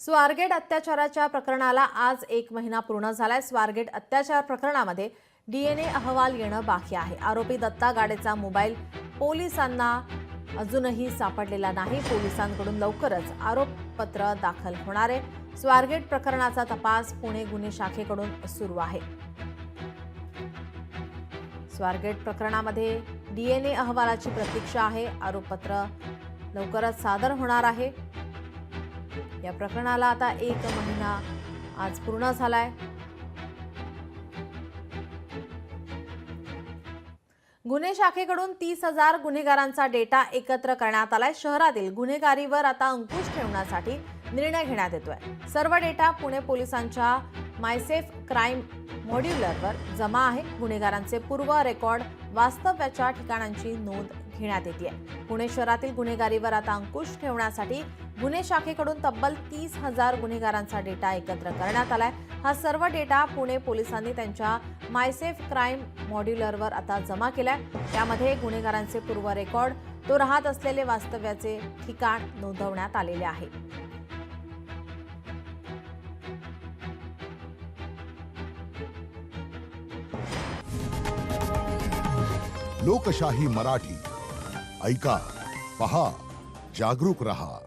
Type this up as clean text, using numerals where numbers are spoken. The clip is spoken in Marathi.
स्वारगेट अत्याचाराच्या प्रकरणाला आज 1 महिना पूर्ण झालाय। स्वारगेट अत्याचार प्रकरणामध्ये डीएनए अहवाल येणं बाकी आहे। आरोपी दत्ता गाडेचा मोबाईल पोलिसांना अजूनही सापडलेला नाही। पोलिसांकडून लवकरच आरोपपत्र दाखल होणार आहे। स्वारगेट प्रकरणाचा तपास पुणे गुन्हे शाखेकडून सुरू आहे। स्वारगेट प्रकरणामध्ये डीएनए अहवालाची प्रतीक्षा आहे। आरोपपत्र लवकरच सादर होणार आहे। या प्रकरणाला आता 1 महिना आज पूर्ण झालाय। गुन्हे शाखेकडून 30,000 गुन्हेगारांचा डेटा एकत्र करण्यात आलाय। शहरातील गुन्हेगारीवर आता अंकुश ठेवण्यासाठी निर्णय घेण्यात येतोय। सर्व डेटा पुणे पोलिसांच्या मायसेफ क्राईम मॉड्यूलरवर जमा आहे। गुन्हेगारांचे पूर्व रेकॉर्ड, वास्तव्याच्या ठिकाणांची नोंद घेण्यात येते। पुणे शहरातील गुन्हेगारीवर आता अंकुश ठेवण्यासाठी गुन्हे शाखेकडून तब्बल 30,000 गुन्हेगारांचा डेटा एकत्र करण्यात आलाय। हा सर्व डेटा पुणे पोलिसांनी त्यांच्या मायसेफ क्राईम मॉड्यूलरवर आता जमा केलाय। त्यामध्ये गुन्हेगारांचे पूर्व रेकॉर्ड, तो राहत असलेले वास्तव्याचे ठिकाण नोंदवण्यात आलेले आहे। लोकशाही मराठी ऐका, पहा, जागरूक रहा।